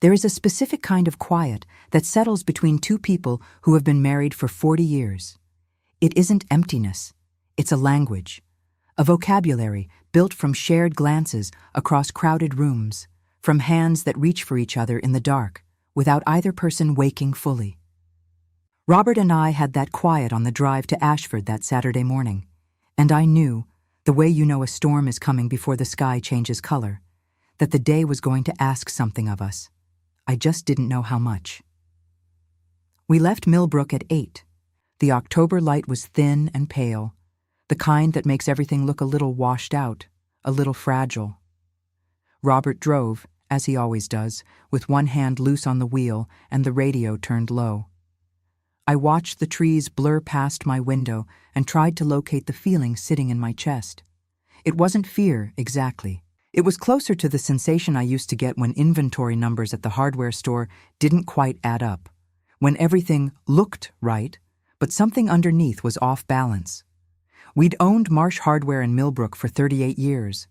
There is a specific kind of quiet that settles between two people who have been married for 40 years. It isn't emptiness. It's a language, a vocabulary built from shared glances across crowded rooms, from hands that reach for each other in the dark, without either person waking fully. Robert and I had that quiet on the drive to Ashford that Saturday morning, and I knew, the way you know a storm is coming before the sky changes color, that the day was going to ask something of us. I just didn't know how much. We left Millbrook at 8. The October light was thin and pale, the kind that makes everything look a little washed out, a little fragile. Robert drove, as he always does, with one hand loose on the wheel and the radio turned low. I watched the trees blur past my window and tried to locate the feeling sitting in my chest. It wasn't fear, exactly. It was closer to the sensation I used to get when inventory numbers at the hardware store didn't quite add up, when everything looked right, but something underneath was off balance. We'd owned Marsh Hardware in Millbrook for 38 years.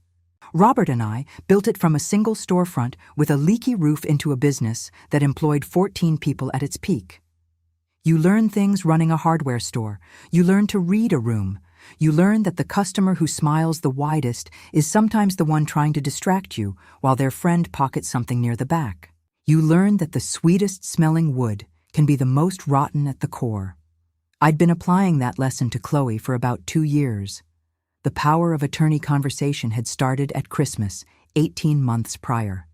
Robert and I built it from a single storefront with a leaky roof into a business that employed 14 people at its peak. You learn things running a hardware store. You learn to read a room. You learn that the customer who smiles the widest is sometimes the one trying to distract you while their friend pockets something near the back. You learn that the sweetest smelling wood can be the most rotten at the core. I'd been applying that lesson to Chloe for about 2 years. The power of attorney conversation had started at Christmas, 18 months prior.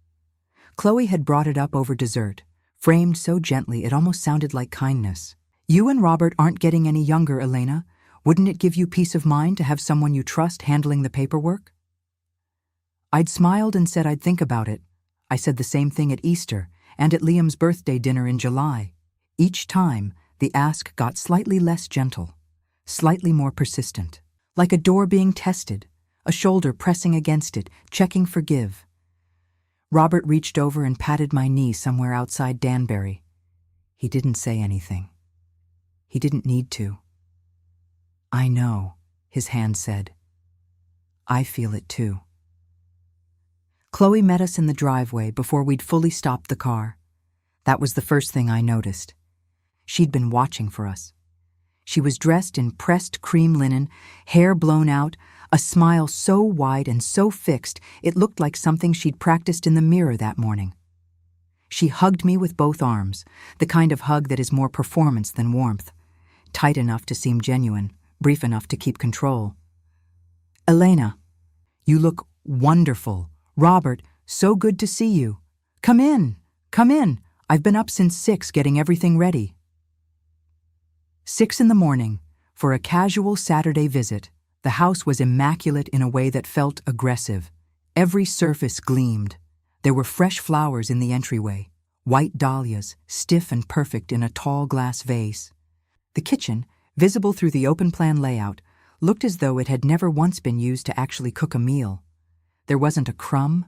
Chloe had brought it up over dessert, framed so gently it almost sounded like kindness. You and Robert aren't getting any younger, Elena. Wouldn't it give you peace of mind to have someone you trust handling the paperwork? I'd smiled and said I'd think about it. I said the same thing at Easter and at Liam's birthday dinner in July. Each time, the ask got slightly less gentle, slightly more persistent, like a door being tested, a shoulder pressing against it, checking for give. Robert reached over and patted my knee somewhere outside Danbury. He didn't say anything. He didn't need to. I know, his hand said. I feel it too. Chloe met us in the driveway before we'd fully stopped the car. That was the first thing I noticed. She'd been watching for us. She was dressed in pressed cream linen, hair blown out, a smile so wide and so fixed it looked like something she'd practiced in the mirror that morning. She hugged me with both arms, the kind of hug that is more performance than warmth, tight enough to seem genuine, brief enough to keep control. Elena, you look wonderful. Robert, so good to see you. Come in, come in. I've been up since 6 getting everything ready. 6 in the morning, for a casual Saturday visit. The house was immaculate in a way that felt aggressive. Every surface gleamed. There were fresh flowers in the entryway, white dahlias, stiff and perfect in a tall glass vase. The kitchen, visible through the open-plan layout, looked as though it had never once been used to actually cook a meal. There wasn't a crumb,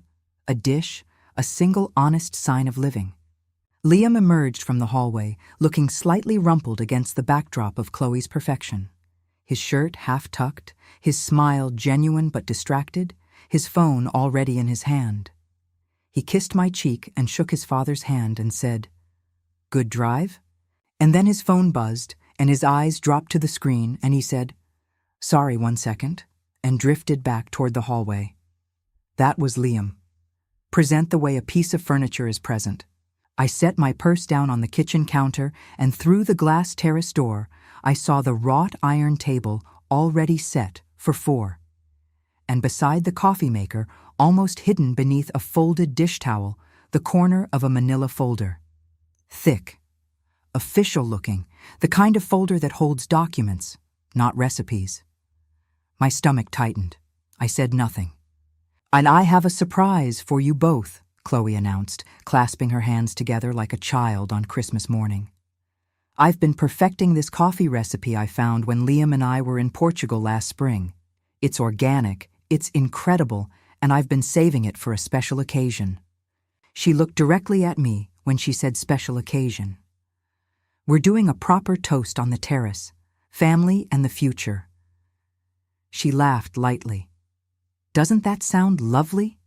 a dish, a single honest sign of living. Liam emerged from the hallway, looking slightly rumpled against the backdrop of Chloe's perfection. His shirt half-tucked, his smile genuine but distracted, his phone already in his hand. He kissed my cheek and shook his father's hand and said, "Good drive?" And then his phone buzzed, and his eyes dropped to the screen, and he said, "Sorry, 1 second," and drifted back toward the hallway. That was Liam. Present the way a piece of furniture is present. I set my purse down on the kitchen counter, and through the glass terrace door, I saw the wrought iron table already set for 4. And beside the coffee maker, almost hidden beneath a folded dish towel, the corner of a manila folder. Thick, official-looking, the kind of folder that holds documents, not recipes. My stomach tightened. I said nothing. "And I have a surprise for you both," Chloe announced, clasping her hands together like a child on Christmas morning. "I've been perfecting this coffee recipe I found when Liam and I were in Portugal last spring. It's organic, it's incredible, and I've been saving it for a special occasion." She looked directly at me when she said special occasion. "We're doing a proper toast on the terrace, family and the future." She laughed lightly. "Doesn't that sound lovely?"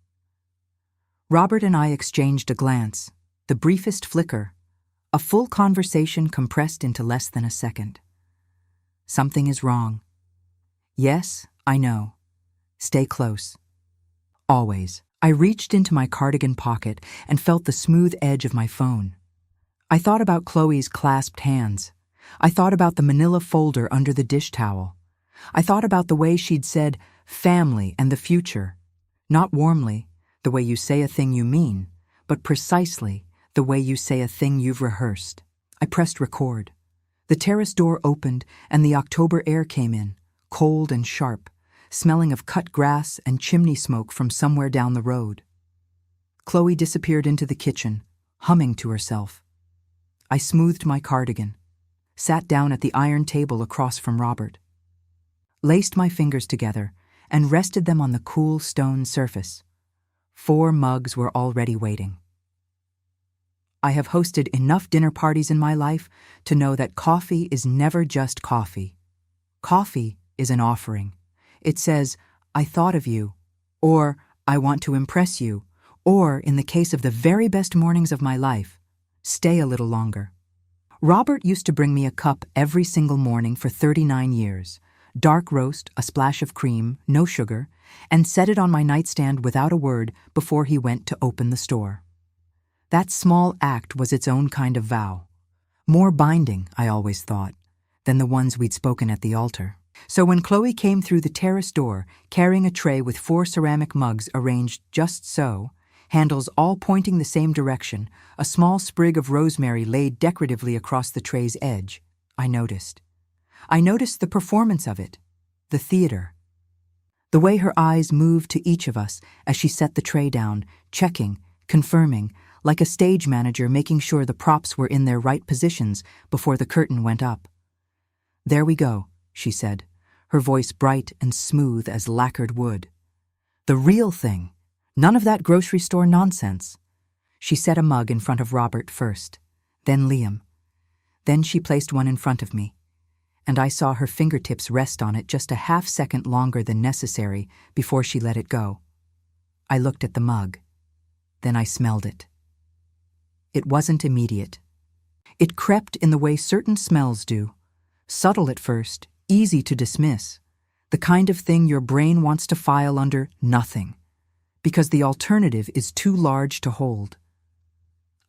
Robert and I exchanged a glance. The briefest flicker, a full conversation compressed into less than a second. Something is wrong. Yes, I know. Stay close. Always. I reached into my cardigan pocket and felt the smooth edge of my phone. I thought about Chloe's clasped hands. I thought about the manila folder under the dish towel. I thought about the way she'd said, family and the future. Not warmly, the way you say a thing you mean, but precisely the way you say a thing you've rehearsed. I pressed record. The terrace door opened and the October air came in, cold and sharp, smelling of cut grass and chimney smoke from somewhere down the road. Chloe disappeared into the kitchen, humming to herself. I smoothed my cardigan, sat down at the iron table across from Robert, laced my fingers together, and rested them on the cool stone surface. 4 mugs were already waiting. I have hosted enough dinner parties in my life to know that coffee is never just coffee. Coffee is an offering. It says, I thought of you, or I want to impress you, or, in the case of the very best mornings of my life, stay a little longer. Robert used to bring me a cup every single morning for 39 years, dark roast, a splash of cream, no sugar, and set it on my nightstand without a word before he went to open the store. That small act was its own kind of vow. More binding, I always thought, than the ones we'd spoken at the altar. So when Chloe came through the terrace door, carrying a tray with 4 ceramic mugs arranged just so, handles all pointing the same direction, a small sprig of rosemary laid decoratively across the tray's edge, I noticed. I noticed the performance of it, the theater. The way her eyes moved to each of us as she set the tray down, checking, confirming, like a stage manager making sure the props were in their right positions before the curtain went up. There we go, she said, her voice bright and smooth as lacquered wood. The real thing, none of that grocery store nonsense. She set a mug in front of Robert first, then Liam. Then she placed one in front of me, and I saw her fingertips rest on it just a half-second longer than necessary before she let it go. I looked at the mug. Then I smelled it. It wasn't immediate. It crept in the way certain smells do, subtle at first, easy to dismiss, the kind of thing your brain wants to file under nothing, because the alternative is too large to hold.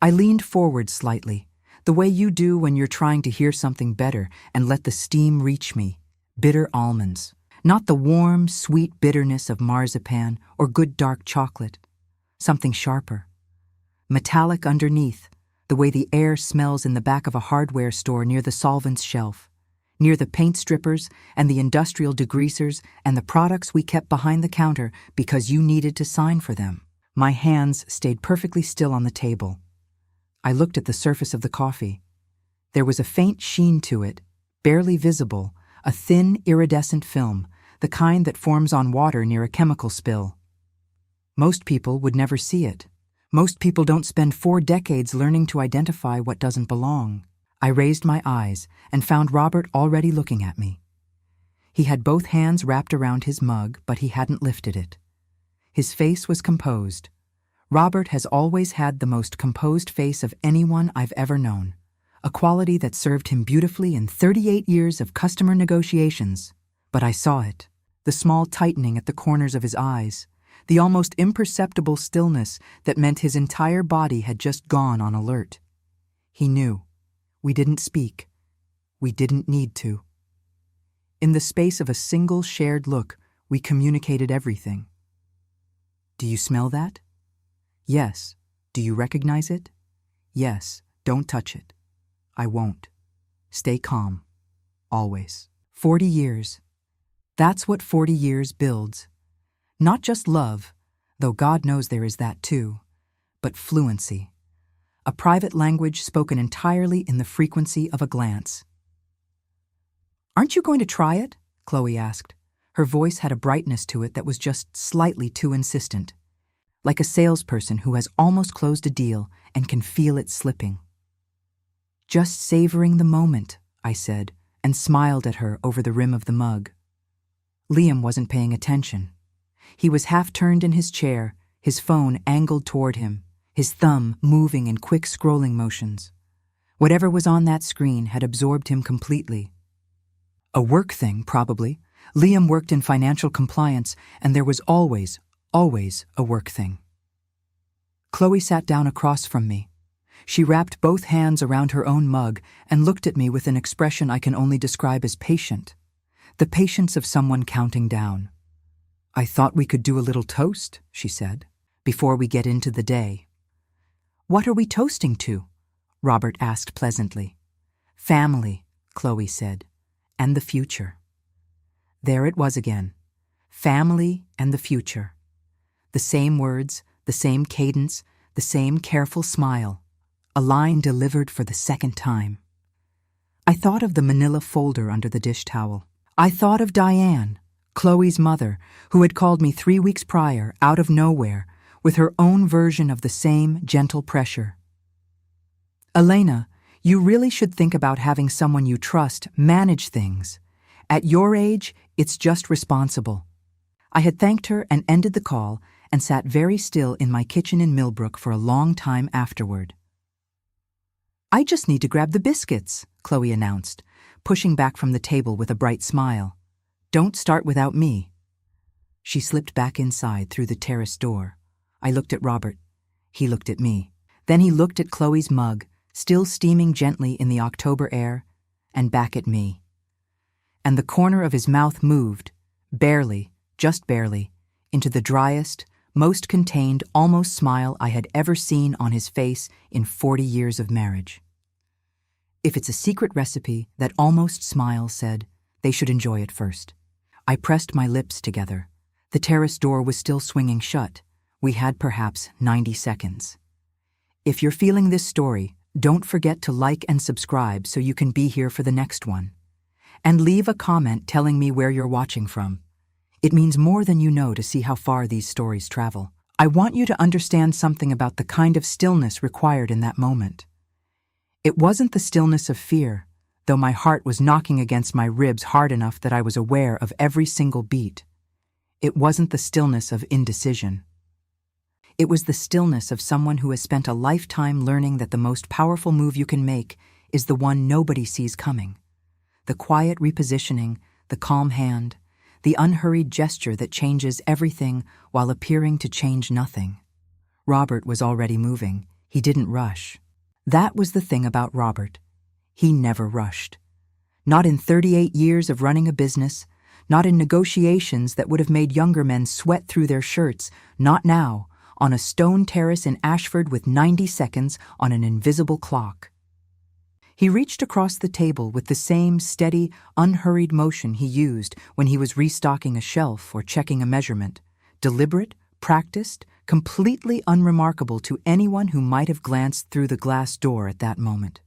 I leaned forward slightly, the way you do when you're trying to hear something better, and let the steam reach me. Bitter almonds, not the warm, sweet bitterness of marzipan or good dark chocolate. Something sharper. Metallic underneath, the way the air smells in the back of a hardware store near the solvents shelf, near the paint strippers and the industrial degreasers and the products we kept behind the counter because you needed to sign for them. My hands stayed perfectly still on the table. I looked at the surface of the coffee. There was a faint sheen to it, barely visible, a thin, iridescent film, the kind that forms on water near a chemical spill. Most people would never see it. Most people don't spend 4 decades learning to identify what doesn't belong. I raised my eyes and found Robert already looking at me. He had both hands wrapped around his mug, but he hadn't lifted it. His face was composed. Robert has always had the most composed face of anyone I've ever known, a quality that served him beautifully in 38 years of customer negotiations. But I saw it, the small tightening at the corners of his eyes, the almost imperceptible stillness that meant his entire body had just gone on alert. He knew. We didn't speak. We didn't need to. In the space of a single shared look, we communicated everything. Do you smell that? Yes. Do you recognize it? Yes. Don't touch it. I won't. Stay calm. Always. 40 years. That's what 40 years builds. Not just love, though God knows there is that too, but fluency. A private language spoken entirely in the frequency of a glance. Aren't you going to try it? Chloe asked. Her voice had a brightness to it that was just slightly too insistent, like a salesperson who has almost closed a deal and can feel it slipping. Just savoring the moment, I said, and smiled at her over the rim of the mug. Liam wasn't paying attention. He was half-turned in his chair, his phone angled toward him, his thumb moving in quick scrolling motions. Whatever was on that screen had absorbed him completely. A work thing, probably. Liam worked in financial compliance, and there was always a work thing. Chloe sat down across from me. She wrapped both hands around her own mug and looked at me with an expression I can only describe as patient. The patience of someone counting down. "I thought we could do a little toast," she said, "before we get into the day." "What are we toasting to?" Robert asked pleasantly. "Family," Chloe said, "and the future." There it was again. Family and the future. The same words, the same cadence, the same careful smile. A line delivered for the second time. I thought of the manila folder under the dish towel. I thought of Diane, Chloe's mother, who had called me 3 weeks prior, out of nowhere, with her own version of the same gentle pressure. "Elena, you really should think about having someone you trust manage things. At your age, it's just responsible." I had thanked her and ended the call and sat very still in my kitchen in Millbrook for a long time afterward. "I just need to grab the biscuits," Chloe announced, pushing back from the table with a bright smile. "Don't start without me." She slipped back inside through the terrace door. I looked at Robert. He looked at me. Then he looked at Chloe's mug, still steaming gently in the October air, and back at me. And the corner of his mouth moved, barely, just barely, into the driest, most contained, almost smile I had ever seen on his face in 40 years of marriage. If it's a secret recipe, that almost smile said, they should enjoy it first. I pressed my lips together. The terrace door was still swinging shut. We had perhaps 90 seconds. If you're feeling this story, don't forget to like and subscribe so you can be here for the next one. And leave a comment telling me where you're watching from. It means more than you know to see how far these stories travel. I want you to understand something about the kind of stillness required in that moment. It wasn't the stillness of fear, though my heart was knocking against my ribs hard enough that I was aware of every single beat. It wasn't the stillness of indecision. It was the stillness of someone who has spent a lifetime learning that the most powerful move you can make is the one nobody sees coming. The quiet repositioning, the calm hand, the unhurried gesture that changes everything while appearing to change nothing. Robert was already moving. He didn't rush. That was the thing about Robert. He never rushed. Not in 38 years of running a business, not in negotiations that would have made younger men sweat through their shirts, not now, on a stone terrace in Ashford with 90 seconds on an invisible clock. He reached across the table with the same steady, unhurried motion he used when he was restocking a shelf or checking a measurement, deliberate, practiced, completely unremarkable to anyone who might have glanced through the glass door at that moment.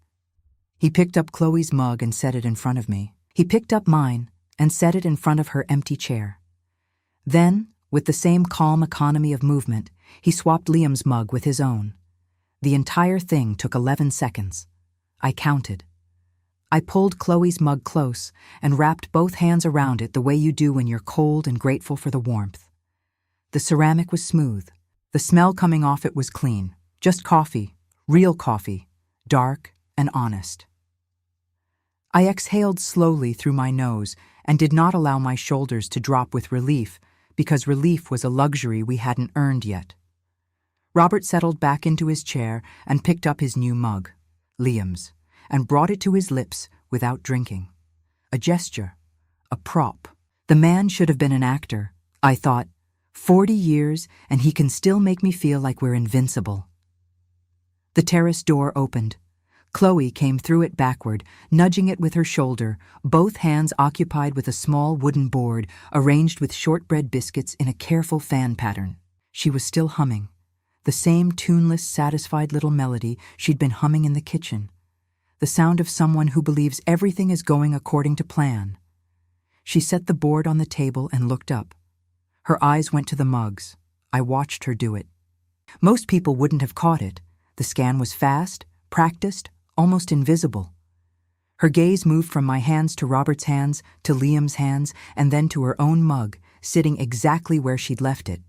He picked up Chloe's mug and set it in front of me. He picked up mine and set it in front of her empty chair. Then, with the same calm economy of movement, he swapped Liam's mug with his own. The entire thing took 11 seconds. I counted. I pulled Chloe's mug close and wrapped both hands around it the way you do when you're cold and grateful for the warmth. The ceramic was smooth. The smell coming off it was clean. Just coffee, real coffee, dark and honest. I exhaled slowly through my nose and did not allow my shoulders to drop with relief, because relief was a luxury we hadn't earned yet. Robert settled back into his chair and picked up his new mug, Liam's, and brought it to his lips without drinking. A gesture, a prop. The man should have been an actor, I thought. 40 years, and he can still make me feel like we're invincible. The terrace door opened. Chloe came through it backward, nudging it with her shoulder, both hands occupied with a small wooden board arranged with shortbread biscuits in a careful fan pattern. She was still humming, the same tuneless, satisfied little melody she'd been humming in the kitchen, the sound of someone who believes everything is going according to plan. She set the board on the table and looked up. Her eyes went to the mugs. I watched her do it. Most people wouldn't have caught it. The scan was fast, practiced, almost invisible. Her gaze moved from my hands to Robert's hands, to Liam's hands, and then to her own mug, sitting exactly where she'd left it.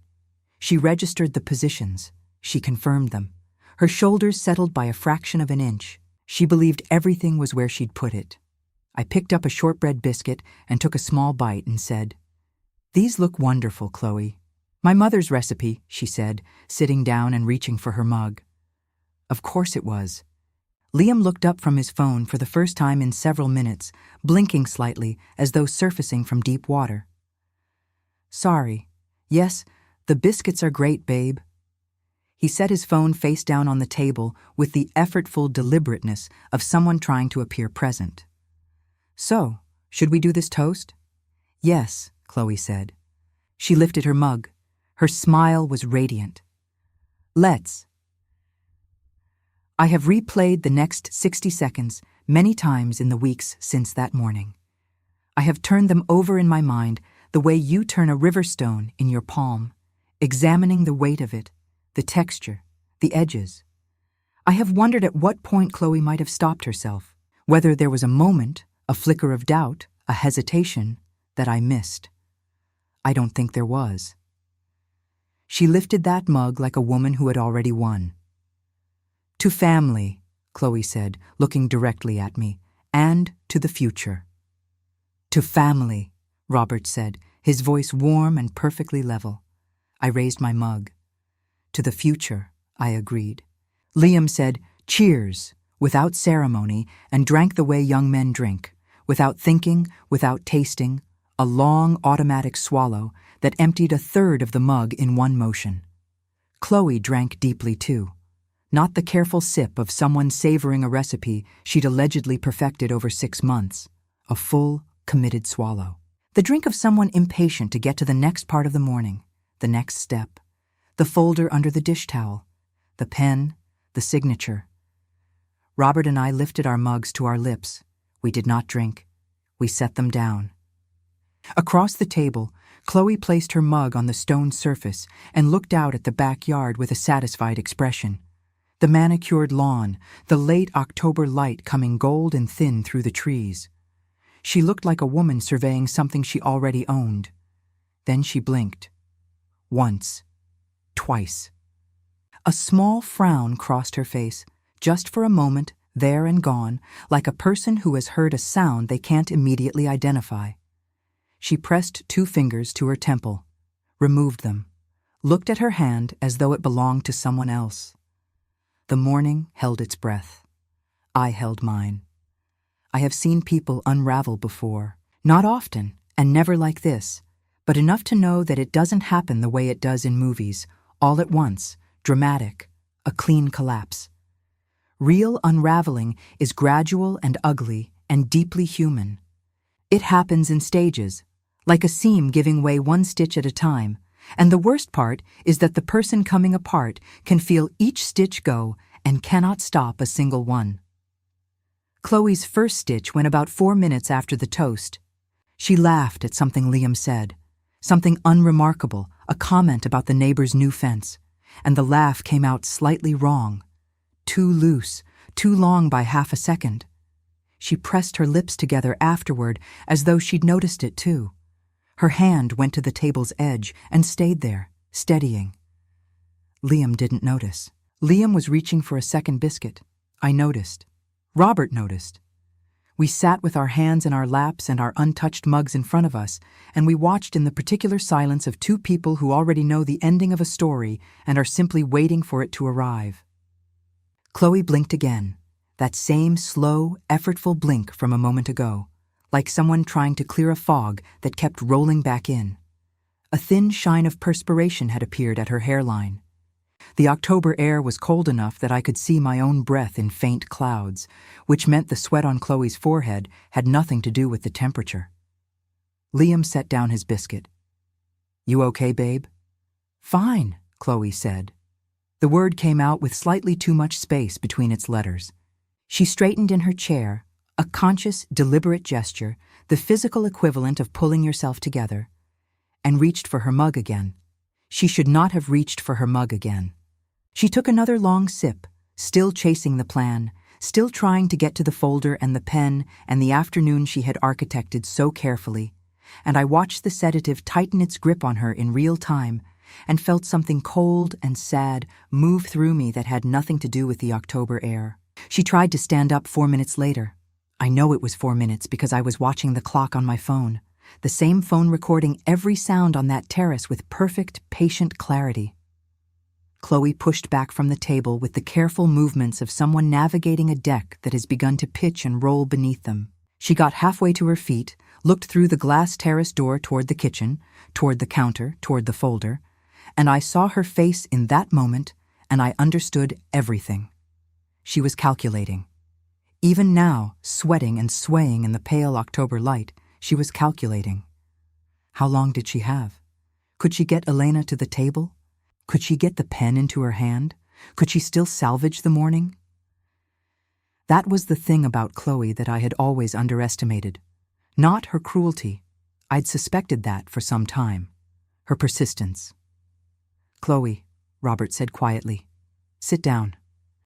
She registered the positions. She confirmed them. Her shoulders settled by a fraction of an inch. She believed everything was where she'd put it. I picked up a shortbread biscuit and took a small bite and said, "These look wonderful, Chloe." "My mother's recipe," she said, sitting down and reaching for her mug. Of course it was. Liam looked up from his phone for the first time in several minutes, blinking slightly as though surfacing from deep water. "Sorry. Yes, the biscuits are great, babe." He set his phone face down on the table with the effortful deliberateness of someone trying to appear present. "So, should we do this toast?" "Yes," Chloe said. She lifted her mug. Her smile was radiant. "Let's." I have replayed the next 60 seconds many times in the weeks since that morning. I have turned them over in my mind the way you turn a river stone in your palm, examining the weight of it, the texture, the edges. I have wondered at what point Chloe might have stopped herself, whether there was a moment, a flicker of doubt, a hesitation, that I missed. I don't think there was. She lifted that mug like a woman who had already won. "To family," Chloe said, looking directly at me, "and to the future." "To family," Robert said, his voice warm and perfectly level. I raised my mug. "To the future," I agreed. Liam said, "Cheers," without ceremony, and drank the way young men drink, without thinking, without tasting, a long automatic swallow that emptied a third of the mug in one motion. Chloe drank deeply too. Not the careful sip of someone savoring a recipe she'd allegedly perfected over 6 months. A full, committed swallow. The drink of someone impatient to get to the next part of the morning, the next step, the folder under the dish towel, the pen, the signature. Robert and I lifted our mugs to our lips. We did not drink. We set them down. Across the table, Chloe placed her mug on the stone surface and looked out at the backyard with a satisfied expression. The manicured lawn, the late October light coming gold and thin through the trees. She looked like a woman surveying something she already owned. Then she blinked. Once. Twice. A small frown crossed her face, just for a moment, there and gone, like a person who has heard a sound they can't immediately identify. She pressed 2 fingers to her temple, removed them, looked at her hand as though it belonged to someone else. The morning held its breath. I held mine. I have seen people unravel before, not often, and never like this, but enough to know that it doesn't happen the way it does in movies, all at once, dramatic, a clean collapse. Real unraveling is gradual and ugly and deeply human. It happens in stages, like a seam giving way 1 stitch at a time, and the worst part is that the person coming apart can feel each stitch go and cannot stop a single one. Chloe's first stitch went about 4 minutes after the toast. She laughed at something Liam said, something unremarkable, a comment about the neighbor's new fence, and the laugh came out slightly wrong. Too loose, too long by half a second. She pressed her lips together afterward as though she'd noticed it too. Her hand went to the table's edge and stayed there, steadying. Liam didn't notice. Liam was reaching for a second biscuit. I noticed. Robert noticed. We sat with our hands in our laps and our untouched mugs in front of us, and we watched in the particular silence of 2 people who already know the ending of a story and are simply waiting for it to arrive. Chloe blinked again, that same slow, effortful blink from a moment ago, like someone trying to clear a fog that kept rolling back in. A thin shine of perspiration had appeared at her hairline. The October air was cold enough that I could see my own breath in faint clouds, which meant the sweat on Chloe's forehead had nothing to do with the temperature. Liam set down his biscuit. "You okay, babe?" "Fine," Chloe said. The word came out with slightly too much space between its letters. She straightened in her chair, a conscious, deliberate gesture, the physical equivalent of pulling yourself together, and reached for her mug again. She should not have reached for her mug again. She took another long sip, still chasing the plan, still trying to get to the folder and the pen and the afternoon she had architected so carefully, and I watched the sedative tighten its grip on her in real time and felt something cold and sad move through me that had nothing to do with the October air. She tried to stand up 4 minutes later. I know it was 4 minutes because I was watching the clock on my phone, the same phone recording every sound on that terrace with perfect, patient clarity. Chloe pushed back from the table with the careful movements of someone navigating a deck that has begun to pitch and roll beneath them. She got halfway to her feet, looked through the glass terrace door toward the kitchen, toward the counter, toward the folder, and I saw her face in that moment, and I understood everything. She was calculating. Even now, sweating and swaying in the pale October light, she was calculating. How long did she have? Could she get Elena to the table? Could she get the pen into her hand? Could she still salvage the morning? That was the thing about Chloe that I had always underestimated. Not her cruelty. I'd suspected that for some time. Her persistence. "Chloe," Robert said quietly, "sit down."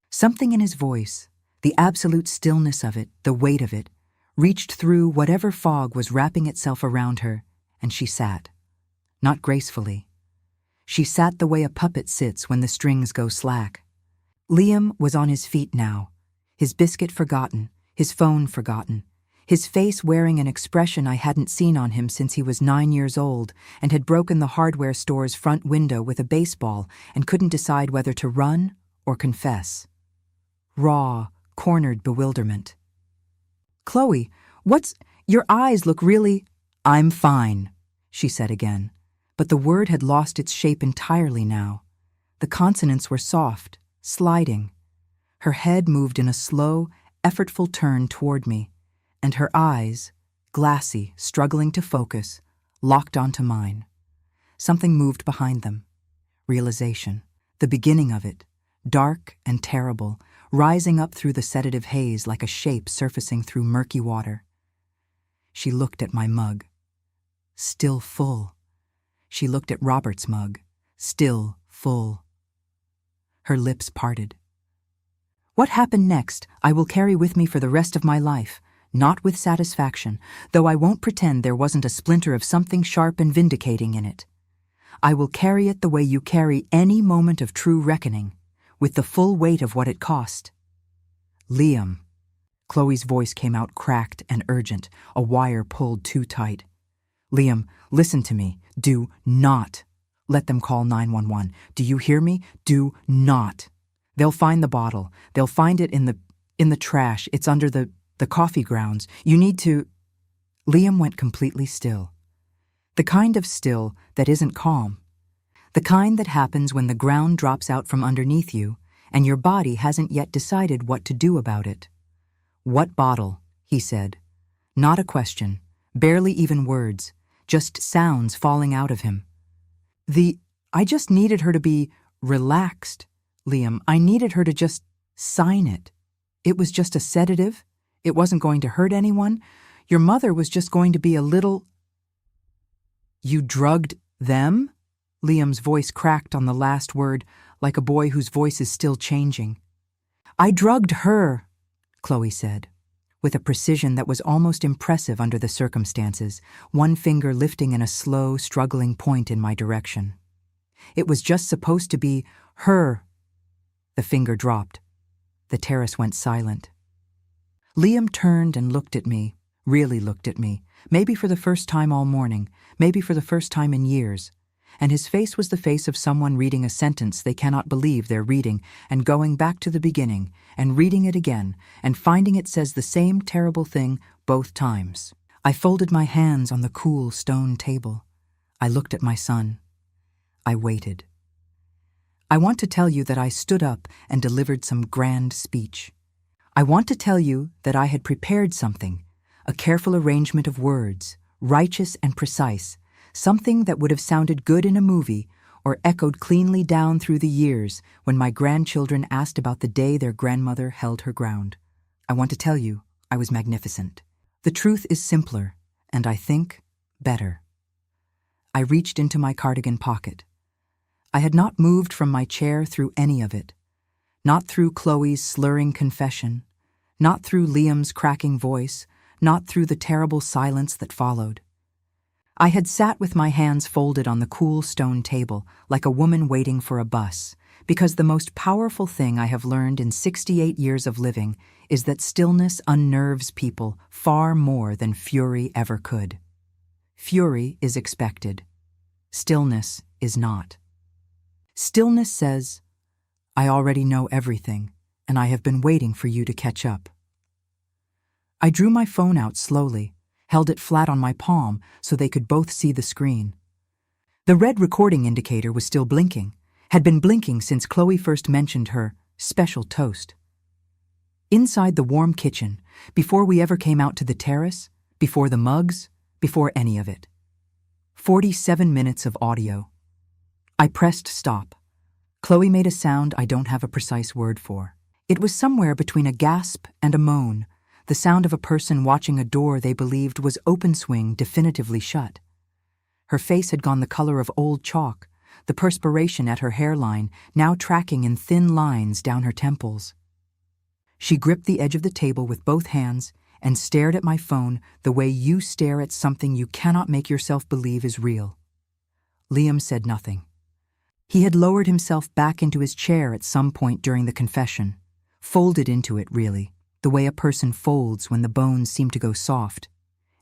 Something in his voice, the absolute stillness of it, the weight of it, reached through whatever fog was wrapping itself around her, and she sat. Not gracefully. She sat the way a puppet sits when the strings go slack. Liam was on his feet now, his biscuit forgotten, his phone forgotten, his face wearing an expression I hadn't seen on him since he was 9 years old and had broken the hardware store's front window with a baseball and couldn't decide whether to run or confess. Raw, cornered bewilderment. "Chloe, your eyes look really—" "I'm fine," she said again, but the word had lost its shape entirely now. The consonants were soft, sliding. Her head moved in a slow, effortful turn toward me, and her eyes, glassy, struggling to focus, locked onto mine. Something moved behind them. Realization. The beginning of it, dark and terrible, rising up through the sedative haze like a shape surfacing through murky water. She looked at my mug. Still full. She looked at Robert's mug. Still full. Her lips parted. What happened next, I will carry with me for the rest of my life, not with satisfaction, though I won't pretend there wasn't a splinter of something sharp and vindicating in it. I will carry it the way you carry any moment of true reckoning, with the full weight of what it cost. "Liam." Chloe's voice came out cracked and urgent, a wire pulled too tight. "Liam, listen to me. Do not let them call 911. Do you hear me? Do not. They'll find the bottle. They'll find it in the trash. It's under the coffee grounds. You need to—" Liam went completely still. The kind of still that isn't calm. The kind that happens when the ground drops out from underneath you and your body hasn't yet decided what to do about it. "What bottle?" he said. Not a question, barely even words, just sounds falling out of him. I just needed her to be relaxed, Liam. I needed her to just sign it. It was just a sedative. It wasn't going to hurt anyone. Your mother was just going to be a little— "You drugged them?" Liam's voice cracked on the last word, like a boy whose voice is still changing. "I drugged her," Chloe said, with a precision that was almost impressive under the circumstances, one finger lifting in a slow, struggling point in my direction. "It was just supposed to be her." The finger dropped. The terrace went silent. Liam turned and looked at me, really looked at me, maybe for the first time all morning, maybe for the first time in years, and his face was the face of someone reading a sentence they cannot believe they're reading and going back to the beginning and reading it again and finding it says the same terrible thing both times. I folded my hands on the cool stone table. I looked at my son. I waited. I want to tell you that I stood up and delivered some grand speech. I want to tell you that I had prepared something, a careful arrangement of words, righteous and precise, something that would have sounded good in a movie or echoed cleanly down through the years when my grandchildren asked about the day their grandmother held her ground. I want to tell you I was magnificent. The truth is simpler, and I think better. I reached into my cardigan pocket. I had not moved from my chair through any of it. Not through Chloe's slurring confession, not through Liam's cracking voice, not through the terrible silence that followed. I had sat with my hands folded on the cool stone table like a woman waiting for a bus, because the most powerful thing I have learned in 68 years of living is that stillness unnerves people far more than fury ever could. Fury is expected. Stillness is not. Stillness says, I already know everything, and I have been waiting for you to catch up. I drew my phone out slowly, held it flat on my palm so they could both see the screen. The red recording indicator was still blinking, had been blinking since Chloe first mentioned her special toast. Inside the warm kitchen, before we ever came out to the terrace, before the mugs, before any of it. 47 minutes of audio. I pressed stop. Chloe made a sound I don't have a precise word for. It was somewhere between a gasp and a moan, the sound of a person watching a door they believed was open swing definitively shut. Her face had gone the color of old chalk, the perspiration at her hairline now tracking in thin lines down her temples. She gripped the edge of the table with both hands and stared at my phone the way you stare at something you cannot make yourself believe is real. Liam said nothing. He had lowered himself back into his chair at some point during the confession, folded into it really, the way a person folds when the bones seem to go soft,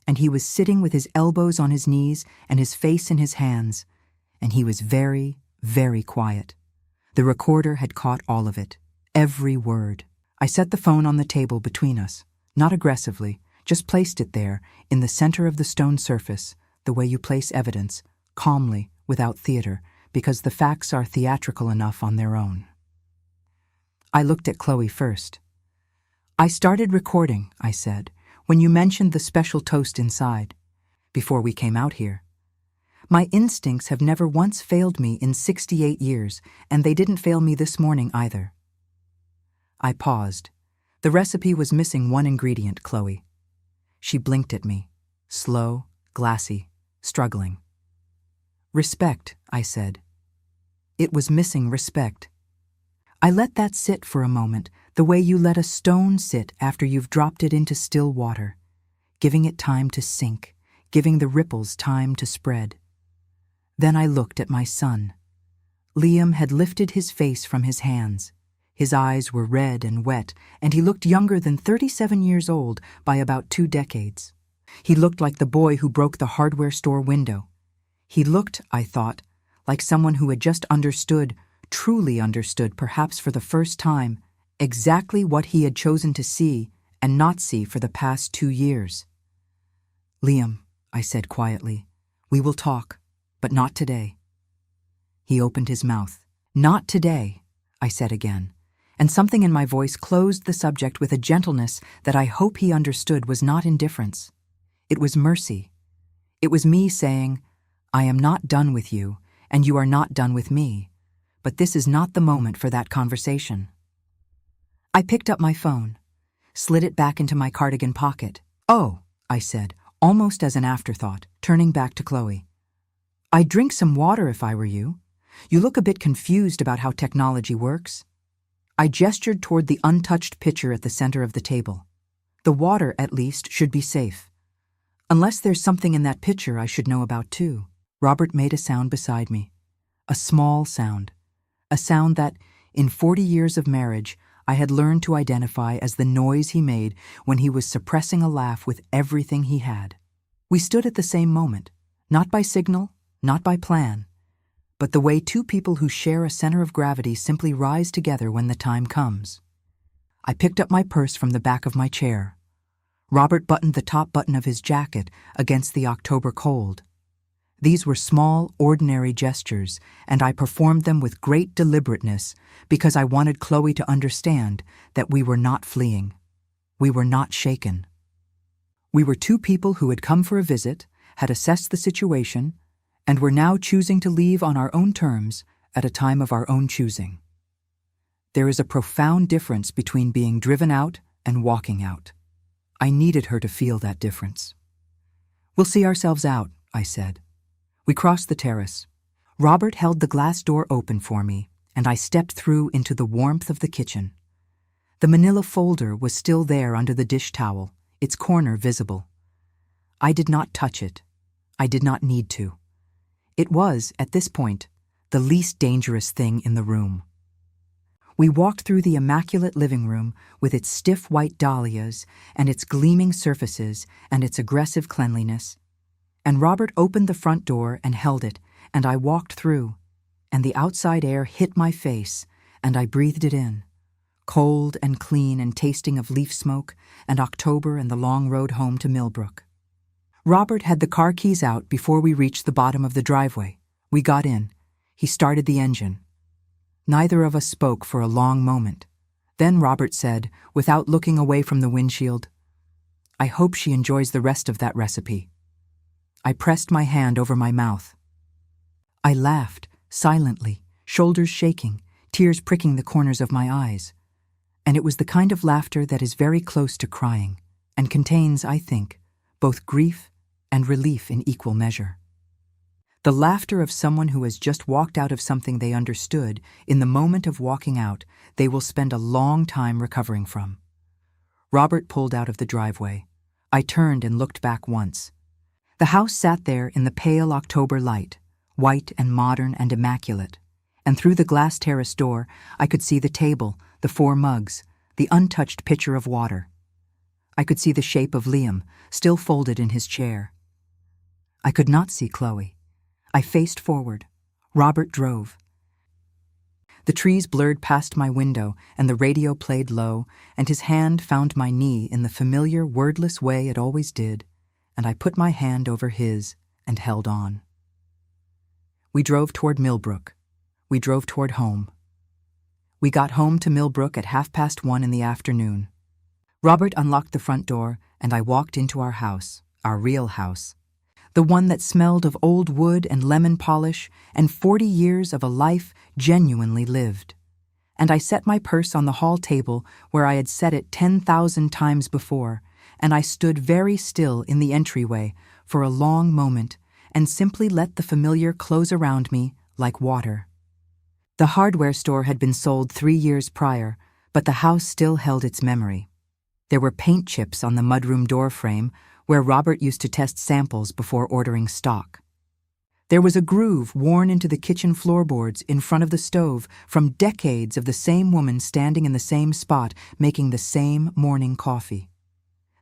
and he was sitting with his elbows on his knees and his face in his hands, and he was very, very quiet. The recorder had caught all of it, every word. I set the phone on the table between us, not aggressively, just placed it there, in the center of the stone surface, the way you place evidence, calmly, without theater, because the facts are theatrical enough on their own. I looked at Chloe first. I started recording, I said, when you mentioned the special toast inside, before we came out here. My instincts have never once failed me in 68 years, and they didn't fail me this morning either. I paused. The recipe was missing one ingredient, Chloe. She blinked at me, slow, glassy, struggling. Respect, I said. It was missing respect. I let that sit for a moment, the way you let a stone sit after you've dropped it into still water, giving it time to sink, giving the ripples time to spread. Then I looked at my son. Liam had lifted his face from his hands. His eyes were red and wet, and he looked younger than 37 years old by about 2 decades. He looked like the boy who broke the hardware store window. He looked, I thought, like someone who had just understood, truly understood perhaps for the first time, exactly what he had chosen to see and not see for the past 2 years. Liam, I said quietly, we will talk, but not today. He opened his mouth. Not today, I said again, and something in my voice closed the subject with a gentleness that I hope he understood was not indifference. It was mercy. It was me saying, I am not done with you, and you are not done with me, but this is not the moment for that conversation. I picked up my phone, slid it back into my cardigan pocket. Oh, I said, almost as an afterthought, turning back to Chloe. I'd drink some water if I were you. You look a bit confused about how technology works. I gestured toward the untouched pitcher at the center of the table. The water, at least, should be safe. Unless there's something in that pitcher I should know about too. Robert made a sound beside me. A small sound. A sound that, in 40 years of marriage, I had learned to identify as the noise he made when he was suppressing a laugh with everything he had. We stood at the same moment, not by signal, not by plan, but the way 2 people who share a center of gravity simply rise together when the time comes. I picked up my purse from the back of my chair. Robert buttoned the top button of his jacket against the October cold. These were small, ordinary gestures, and I performed them with great deliberateness because I wanted Chloe to understand that we were not fleeing. We were not shaken. We were 2 people who had come for a visit, had assessed the situation, and were now choosing to leave on our own terms at a time of our own choosing. There is a profound difference between being driven out and walking out. I needed her to feel that difference. We'll see ourselves out, I said. We crossed the terrace. Robert held the glass door open for me, and I stepped through into the warmth of the kitchen. The manila folder was still there under the dish towel, its corner visible. I did not touch it. I did not need to. It was, at this point, the least dangerous thing in the room. We walked through the immaculate living room with its stiff white dahlias and its gleaming surfaces and its aggressive cleanliness, and Robert opened the front door and held it, and I walked through, and the outside air hit my face, and I breathed it in, cold and clean and tasting of leaf smoke and October and the long road home to Millbrook. Robert had the car keys out before we reached the bottom of the driveway. We got in. He started the engine. Neither of us spoke for a long moment. Then Robert said, without looking away from the windshield, "I hope she enjoys the rest of that recipe." I pressed my hand over my mouth. I laughed, silently, shoulders shaking, tears pricking the corners of my eyes. And it was the kind of laughter that is very close to crying, and contains, I think, both grief and relief in equal measure. The laughter of someone who has just walked out of something they understood in the moment of walking out they will spend a long time recovering from. Robert pulled out of the driveway. I turned and looked back once. The house sat there in the pale October light, white and modern and immaculate, and through the glass terrace door I could see the table, the 4 mugs, the untouched pitcher of water. I could see the shape of Liam, still folded in his chair. I could not see Chloe. I faced forward. Robert drove. The trees blurred past my window, and the radio played low, and his hand found my knee in the familiar, wordless way it always did, and I put my hand over his and held on. We drove toward Millbrook. We drove toward home. We got home to Millbrook at 1:30 in the afternoon. Robert unlocked the front door, and I walked into our house, our real house, the one that smelled of old wood and lemon polish and 40 years of a life genuinely lived. And I set my purse on the hall table where I had set it 10,000 times before, and I stood very still in the entryway for a long moment and simply let the familiar close around me like water. The hardware store had been sold 3 years prior, but the house still held its memory. There were paint chips on the mudroom door frame where Robert used to test samples before ordering stock. There was a groove worn into the kitchen floorboards in front of the stove from decades of the same woman standing in the same spot making the same morning coffee.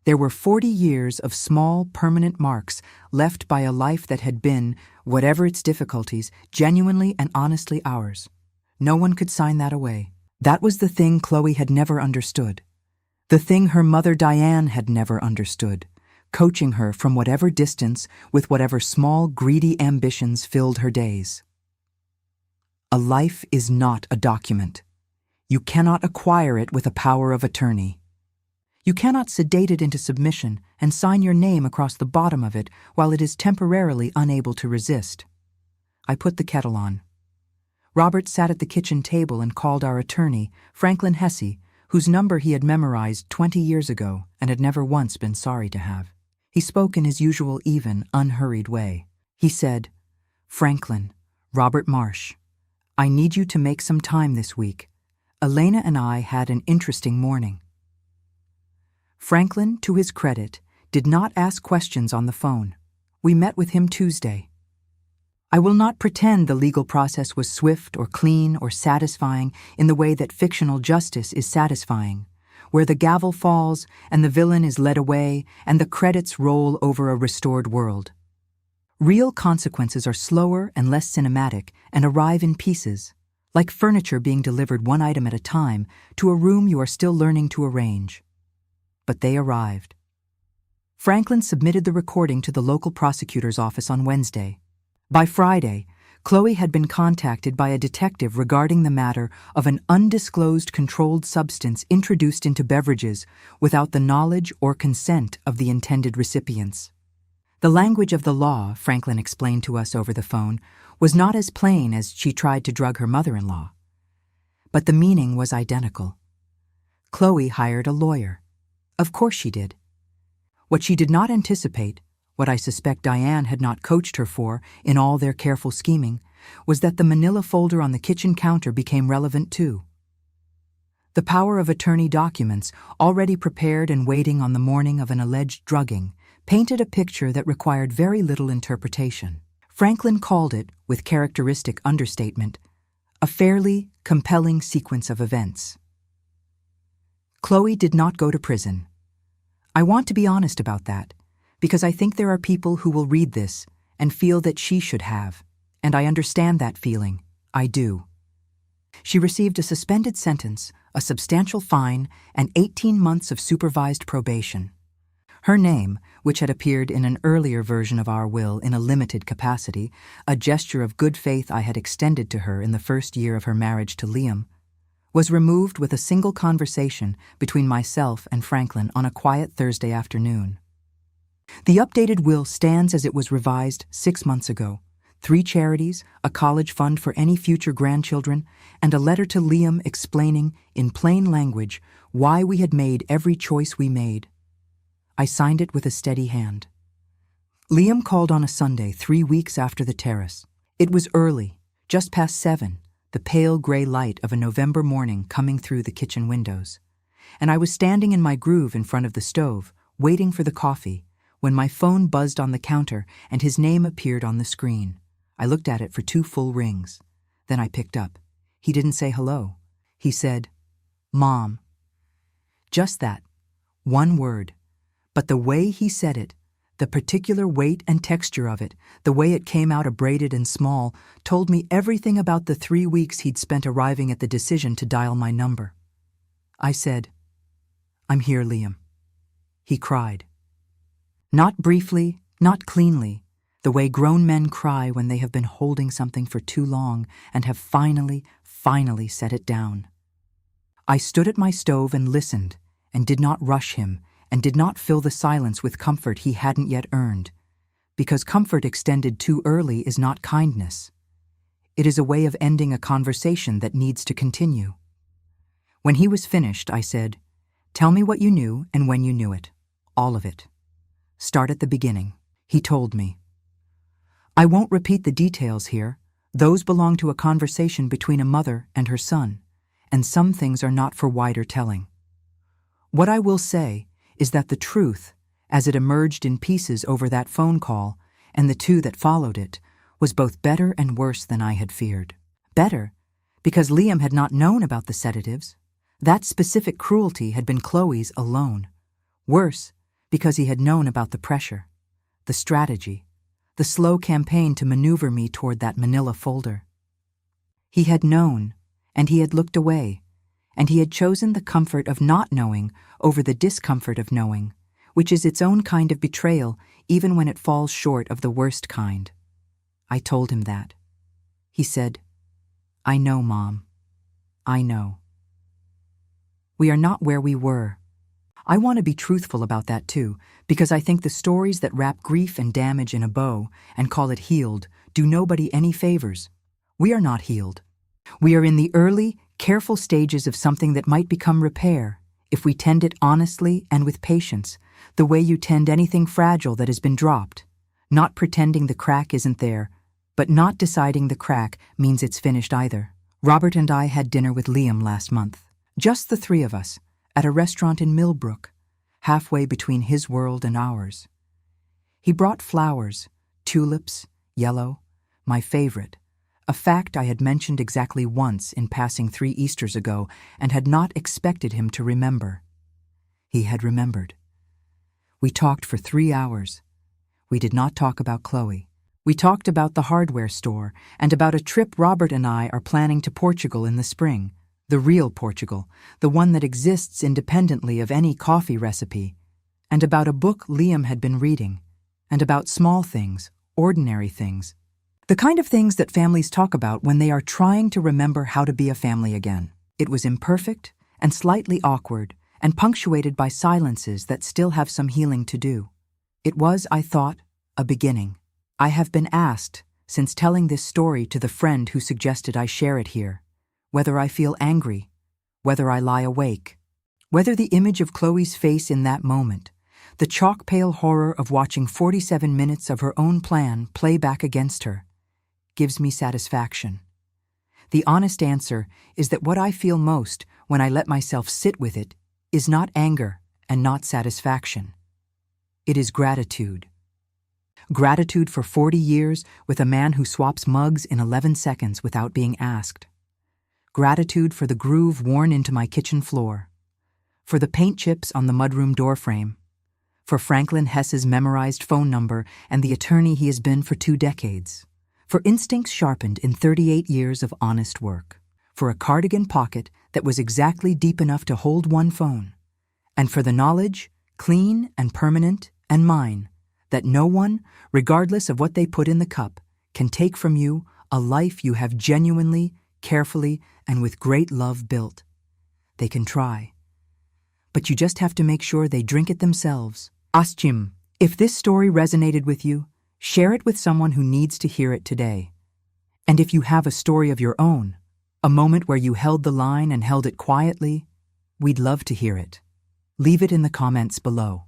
There were 40 years of small, permanent marks left by a life that had been, whatever its difficulties, genuinely and honestly ours. No one could sign that away. That was the thing Chloe had never understood. The thing her mother Diane had never understood, coaching her from whatever distance with whatever small, greedy ambitions filled her days. A life is not a document. You cannot acquire it with a power of attorney. You cannot sedate it into submission and sign your name across the bottom of it while it is temporarily unable to resist. I put the kettle on. Robert sat at the kitchen table and called our attorney, Franklin Hesse, whose number he had memorized 20 years ago and had never once been sorry to have. He spoke in his usual even, unhurried way. He said, "Franklin, Robert Marsh, I need you to make some time this week. Elena and I had an interesting morning." Franklin, to his credit, did not ask questions on the phone. We met with him Tuesday. I will not pretend the legal process was swift or clean or satisfying in the way that fictional justice is satisfying, where the gavel falls and the villain is led away and the credits roll over a restored world. Real consequences are slower and less cinematic and arrive in pieces, like furniture being delivered one item at a time to a room you are still learning to arrange. But they arrived. Franklin submitted the recording to the local prosecutor's office on Wednesday. By Friday, Chloe had been contacted by a detective regarding the matter of an undisclosed controlled substance introduced into beverages without the knowledge or consent of the intended recipients. The language of the law, Franklin explained to us over the phone, was not as plain as she tried to drug her mother-in-law. But the meaning was identical. Chloe hired a lawyer. Of course she did. What she did not anticipate, what I suspect Diane had not coached her for in all their careful scheming, was that the manila folder on the kitchen counter became relevant too. The power of attorney documents, already prepared and waiting on the morning of an alleged drugging, painted a picture that required very little interpretation. Franklin called it, with characteristic understatement, a fairly compelling sequence of events. Chloe did not go to prison. I want to be honest about that, because I think there are people who will read this and feel that she should have, and I understand that feeling. I do. She received a suspended sentence, a substantial fine, and 18 months of supervised probation. Her name, which had appeared in an earlier version of our will in a limited capacity, a gesture of good faith I had extended to her in the first year of her marriage to Liam, was removed with a single conversation between myself and Franklin on a quiet Thursday afternoon. The updated will stands as it was revised 6 months ago. 3 charities, a college fund for any future grandchildren, and a letter to Liam explaining, in plain language, why we had made every choice we made. I signed it with a steady hand. Liam called on a Sunday 3 weeks after the terrace. It was early, just past 7, the pale gray light of a November morning coming through the kitchen windows, and I was standing in my groove in front of the stove, waiting for the coffee, when my phone buzzed on the counter and his name appeared on the screen. I looked at it for 2 full rings. Then I picked up. He didn't say hello. He said, "Mom." Just that. 1 word. But the way he said it, the particular weight and texture of it, the way it came out abraded and small, told me everything about the 3 weeks he'd spent arriving at the decision to dial my number. I said, "I'm here, Liam." He cried. Not briefly, not cleanly, the way grown men cry when they have been holding something for too long and have finally set it down. I stood at my stove and listened, and did not rush him, and did not fill the silence with comfort he hadn't yet earned, because comfort extended too early is not kindness. It is a way of ending a conversation that needs to continue. When he was finished, I said, "Tell me what you knew and when you knew it. All of it. Start at the beginning." He told me. I won't repeat the details here. Those belong to a conversation between a mother and her son, and some things are not for wider telling. What I will say is that the truth, as it emerged in pieces over that phone call and the 2 that followed it, was both better and worse than I had feared. Better, because Liam had not known about the sedatives. That specific cruelty had been Chloe's alone. Worse, because he had known about the pressure, the strategy, the slow campaign to maneuver me toward that manila folder. He had known, and he had looked away, and he had chosen the comfort of not knowing over the discomfort of knowing, which is its own kind of betrayal even when it falls short of the worst kind. I told him that. He said, "I know, Mom. I know." We are not where we were. I want to be truthful about that too, because I think the stories that wrap grief and damage in a bow and call it healed do nobody any favors. We are not healed. We are in the early, careful stages of something that might become repair if we tend it honestly and with patience, the way you tend anything fragile that has been dropped, not pretending the crack isn't there, but not deciding the crack means it's finished either. Robert and I had dinner with Liam last month, just the 3 of us, at a restaurant in Millbrook, halfway between his world and ours. He brought flowers, tulips, yellow, my favorite, a fact I had mentioned exactly once in passing 3 Easters ago and had not expected him to remember. He had remembered. We talked for 3 hours. We did not talk about Chloe. We talked about the hardware store and about a trip Robert and I are planning to Portugal in the spring, the real Portugal, the one that exists independently of any coffee recipe, and about a book Liam had been reading, and about small things, ordinary things, the kind of things that families talk about when they are trying to remember how to be a family again. It was imperfect and slightly awkward and punctuated by silences that still have some healing to do. It was, I thought, a beginning. I have been asked, since telling this story to the friend who suggested I share it here, whether I feel angry, whether I lie awake, whether the image of Chloe's face in that moment, the chalk-pale horror of watching 47 minutes of her own plan play back against her, gives me satisfaction. The honest answer is that what I feel most when I let myself sit with it is not anger and not satisfaction. It is gratitude. Gratitude for 40 years with a man who swaps mugs in 11 seconds without being asked. Gratitude for the groove worn into my kitchen floor. For the paint chips on the mudroom doorframe. For Franklin Hess's memorized phone number and the attorney he has been for 2 decades. For instincts sharpened in 38 years of honest work. For a cardigan pocket that was exactly deep enough to hold one phone. And for the knowledge, clean and permanent and mine, that no one, regardless of what they put in the cup, can take from you a life you have genuinely, carefully, and with great love built. They can try. But you just have to make sure they drink it themselves. Aschim, if this story resonated with you, share it with someone who needs to hear it today. And if you have a story of your own, a moment where you held the line and held it quietly, we'd love to hear it. Leave it in the comments below.